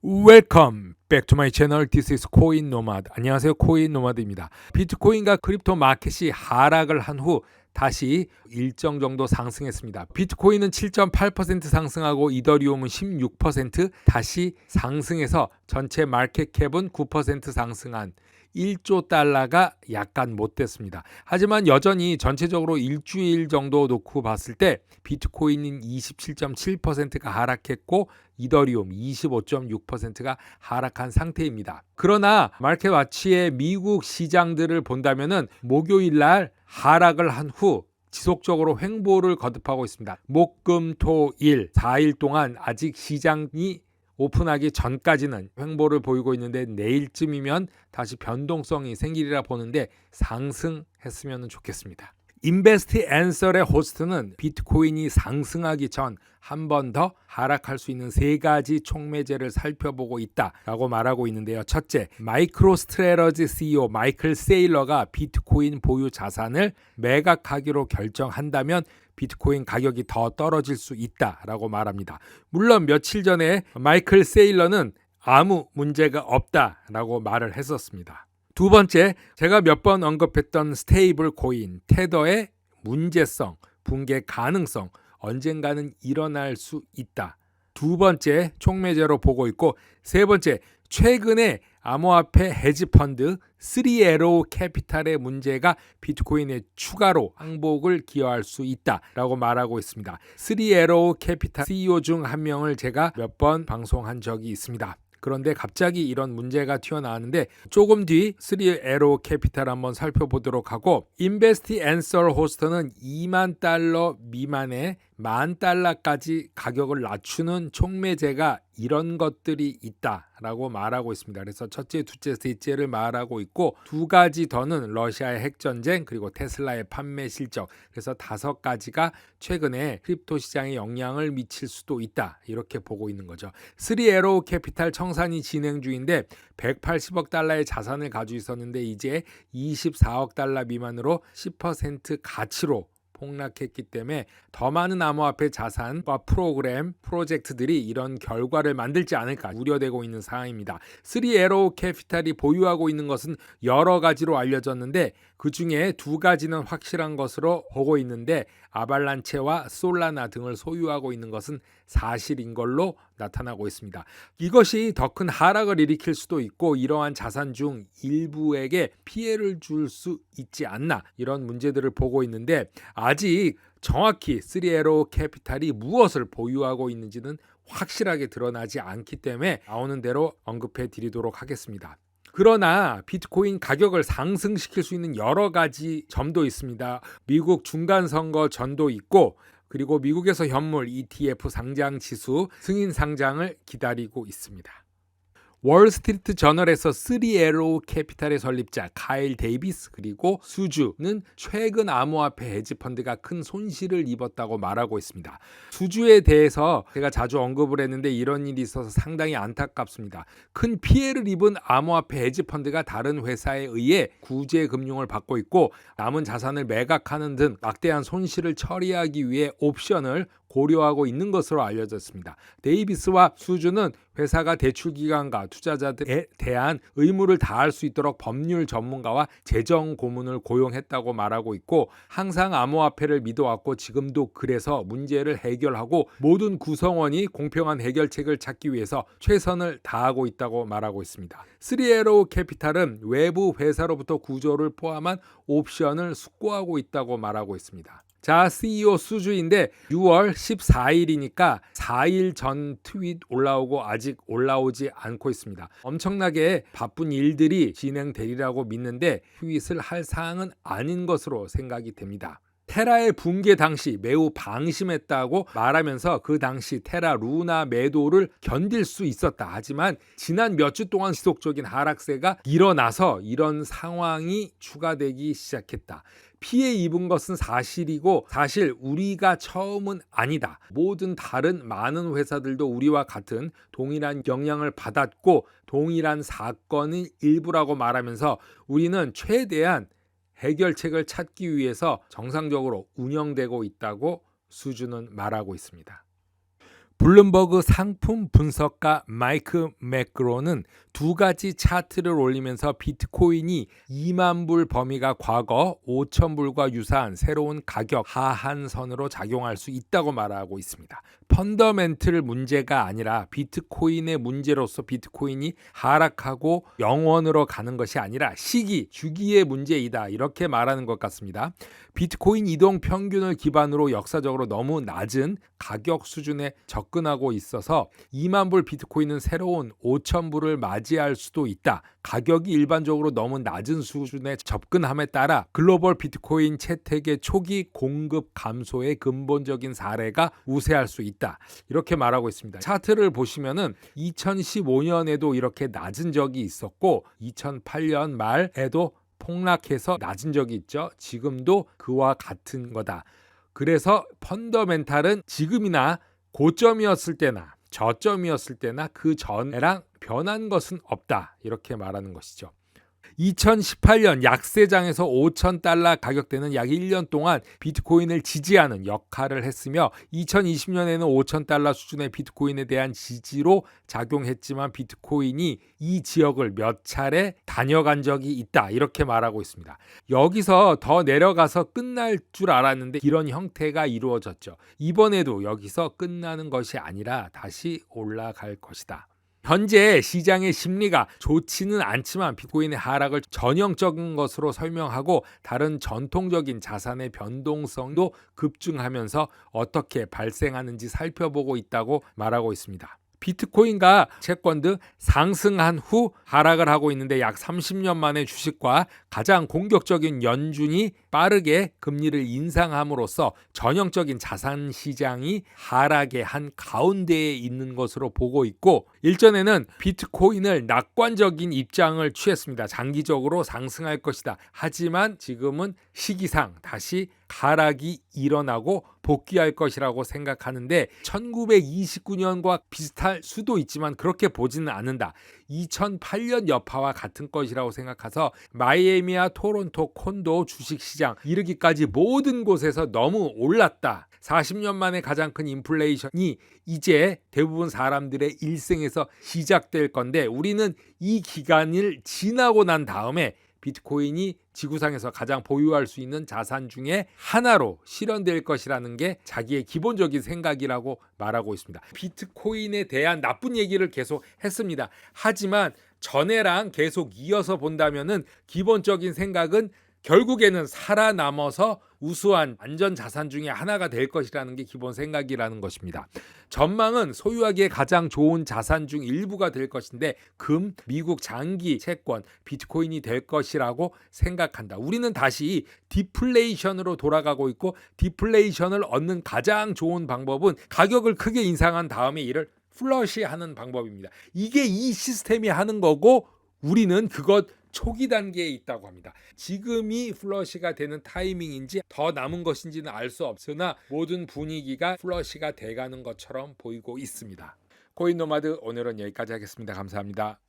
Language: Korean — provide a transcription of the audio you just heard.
Welcome back to my channel. This is 코인 노마드. 안녕하세요. 코인 노마드입니다. 비트코인과 크립토 마켓이 하락을 한 후 다시 일정 정도 상승했습니다. 비트코인은 7.8% 상승하고 이더리움은 16% 다시 상승해서 전체 마켓캡은 9% 상승한 1조 달러가 약간 못 됐습니다. 하지만 여전히 전체적으로 일주일 정도 놓고 봤을 때 비트코인은 27.7%가 하락했고 이더리움 25.6%가 하락한 상태입니다. 그러나 마켓와치의 미국 시장들을 본다면은 목요일 날 하락을 한 후 지속적으로 횡보를 거듭하고 있습니다. 목, 금, 토, 일 4일 동안 아직 시장이 오픈하기 전까지는 횡보를 보이고 있는데 내일쯤이면 다시 변동성이 생기리라 보는데 상승했으면 좋겠습니다. 인베스트 앤설의 호스트는 비트코인이 상승하기 전 한 번 더 하락할 수 있는 세 가지 촉매제를 살펴보고 있다라고 말하고 있는데요. 첫째, 마이크로스트레러지 CEO 마이클 세일러가 비트코인 보유 자산을 매각하기로 결정한다면 비트코인 가격이 더 떨어질 수 있다라고 말합니다. 물론 며칠 전에 마이클 세일러는 아무 문제가 없다라고 말을 했었습니다. 두 번째, 제가 몇 번 언급했던 스테이블 코인 테더의 문제성, 붕괴 가능성, 언젠가는 일어날 수 있다. 두 번째 촉매제로 보고 있고, 세 번째, 최근에 암호화폐 헤지펀드 3에로 캐피탈의 문제가 비트코인에 추가로 항복을 기여할 수 있다라고 말하고 있습니다. 3에로 캐피탈 CEO 중 한 명을 제가 몇 번 방송한 적이 있습니다. 그런데 갑자기 이런 문제가 튀어나왔는데 조금 뒤 3에로 캐피탈 한번 살펴보도록 하고, 인베스트 앤설 호스터는 2만 달러 미만의 $10,000까지 가격을 낮추는 촉매제가 이런 것들이 있다라고 말하고 있습니다. 그래서 첫째, 둘째, 셋째를 말하고 있고, 두 가지 더는 러시아의 핵전쟁 그리고 테슬라의 판매 실적, 그래서 다섯 가지가 최근에 크립토 시장에 영향을 미칠 수도 있다 이렇게 보고 있는 거죠. 3에로 캐피탈 청산이 진행 중인데 180억 달러의 자산을 가지고 있었는데 이제 24억 달러 미만으로 10% 가치로 폭락했기 때문에 더 많은 암호화폐 자산과 프로젝트들이 이런 결과를 만들지 않을까 우려되고 있는 상황입니다. 3에로 캐피탈이 보유하고 있는 것은 여러 가지로 알려졌는데 그 중에 두 가지는 확실한 것으로 보고 있는데, 아발란체와 솔라나 등을 소유하고 있는 것은 사실인 걸로 나타나고 있습니다. 이것이 더 큰 하락을 일으킬 수도 있고 이러한 자산 중 일부에게 피해를 줄 수 있지 않나, 이런 문제들을 보고 있는데 아직 정확히 3에로 캐피탈이 무엇을 보유하고 있는지는 확실하게 드러나지 않기 때문에 나오는 대로 언급해 드리도록 하겠습니다. 그러나 비트코인 가격을 상승시킬 수 있는 여러 가지 점도 있습니다. 미국 중간선거 전도 있고, 그리고 미국에서 현물 ETF 상장 지수 승인 상장을 기다리고 있습니다. 월스트리트 저널에서 3에로 캐피탈의 설립자 카일 데이비스 그리고 수주는 최근 암호화폐 헤지펀드가 큰 손실을 입었다고 말하고 있습니다. 수주에 대해서 제가 자주 언급을 했는데 이런 일이 있어서 상당히 안타깝습니다. 큰 피해를 입은 암호화폐 헤지펀드가 다른 회사에 의해 구제 금융을 받고 있고, 남은 자산을 매각하는 등 막대한 손실을 처리하기 위해 옵션을 고려하고 있는 것으로 알려졌습니다. 데이비스와 수주는 회사가 대출 기관과 투자자들에 대한 의무를 다할 수 있도록 법률 전문가와 재정 고문을 고용했다고 말하고 있고, 항상 암호화폐를 믿어왔고 지금도 그래서 문제를 해결하고 모든 구성원이 공평한 해결책을 찾기 위해서 최선을 다하고 있다고 말하고 있습니다. 3에로 캐피탈은 외부 회사로부터 구조를 포함한 옵션을 숙고하고 있다고 말하고 있습니다. 자, CEO 수주인데 6월 14일이니까 4일 전 트윗 올라오고 아직 올라오지 않고 있습니다. 엄청나게 바쁜 일들이 진행되리라고 믿는데 트윗을 할 사항은 아닌 것으로 생각이 됩니다. 테라의 붕괴 당시 매우 방심했다고 말하면서 그 당시 테라 루나 매도를 견딜 수 있었다. 하지만 지난 몇 주 동안 지속적인 하락세가 일어나서 이런 상황이 추가되기 시작했다. 피해 입은 것은 사실이고 사실 우리가 처음은 아니다. 모든 다른 많은 회사들도 우리와 같은 동일한 영향을 받았고 동일한 사건의 일부라고 말하면서 우리는 최대한 해결책을 찾기 위해서 정상적으로 운영되고 있다고 수주는 말하고 있습니다. 블룸버그 상품 분석가 마이크 매크로는 두 가지 차트를 올리면서 비트코인이 2만 불 범위가 과거 5천 불과 유사한 새로운 가격 하한선으로 작용할 수 있다고 말하고 있습니다. 펀더멘틀 문제가 아니라 비트코인의 문제로서 비트코인이 하락하고 0원으로 가는 것이 아니라 시기, 주기의 문제이다, 이렇게 말하는 것 같습니다. 비트코인 이동 평균을 기반으로 역사적으로 너무 낮은 가격 수준에 접근하고 있어서 2만 불 비트코인은 새로운 5천 불을 맞이할 수도 있다. 가격이 일반적으로 너무 낮은 수준에 접근함에 따라 글로벌 비트코인 채택의 초기 공급 감소의 근본적인 사례가 우세할 수 있다, 이렇게 말하고 있습니다. 차트를 보시면은 2015년에도 이렇게 낮은 적이 있었고 2008년 말에도 폭락해서 낮은 적이 있죠. 지금도 그와 같은 거다. 그래서 펀더멘탈은 지금이나 고점이었을 때나 저점이었을 때나 그 전에랑 변한 것은 없다, 이렇게 말하는 것이죠. 2018년 약세장에서 5,000달러 가격대는 약 1년 동안 비트코인을 지지하는 역할을 했으며 2020년에는 5,000달러 수준의 비트코인에 대한 지지로 작용했지만 비트코인이 이 지역을 몇 차례 다녀간 적이 있다, 이렇게 말하고 있습니다. 여기서 더 내려가서 끝날 줄 알았는데 이런 형태가 이루어졌죠. 이번에도 여기서 끝나는 것이 아니라 다시 올라갈 것이다. 현재 시장의 심리가 좋지는 않지만 비트코인의 하락을 전형적인 것으로 설명하고 다른 전통적인 자산의 변동성도 급증하면서 어떻게 발생하는지 살펴보고 있다고 말하고 있습니다. 비트코인과 채권 등 상승한 후 하락을 하고 있는데 약 30년 만에 주식과 가장 공격적인 연준이 빠르게 금리를 인상함으로써 전형적인 자산 시장이 하락의 한 가운데에 있는 것으로 보고 있고, 일전에는 비트코인을 낙관적인 입장을 취했습니다. 장기적으로 상승할 것이다. 하지만 지금은 시기상 다시 하락이 일어나고 복귀할 것이라고 생각하는데 1929년과 비슷할 수도 있지만 그렇게 보지는 않는다. 2008년 여파와 같은 것이라고 생각해서 마이애미와 토론토 콘도 주식시장 이르기까지 모든 곳에서 너무 올랐다. 40년 만에 가장 큰 인플레이션이 이제 대부분 사람들의 일생에서 시작될 건데 우리는 이 기간을 지나고 난 다음에 비트코인이 지구상에서 가장 보유할 수 있는 자산 중에 하나로 실현될 것이라는 게 자기의 기본적인 생각이라고 말하고 있습니다. 비트코인에 대한 나쁜 얘기를 계속 했습니다. 하지만 전에랑 계속 이어서 본다면은 기본적인 생각은 결국에는 살아남아서 우수한 안전 자산 중에 하나가 될 것이라는 게 기본 생각이라는 것입니다. 전망은 소유하기에 가장 좋은 자산 중 일부가 될 것인데 금, 미국 장기 채권, 비트코인이 될 것이라고 생각한다. 우리는 다시 디플레이션으로 돌아가고 있고 디플레이션을 얻는 가장 좋은 방법은 가격을 크게 인상한 다음에 이를 플러시하는 방법입니다. 이게 이 시스템이 하는 거고 우리는 그것 초기 단계에 있다고 합니다. 지금이 플러시가 되는 타이밍인지 더 남은 것인지는 알 수 없으나 모든 분위기가 플러시가 돼가는 것처럼 보이고 있습니다. 코인 노마드 오늘은 여기까지 하겠습니다. 감사합니다.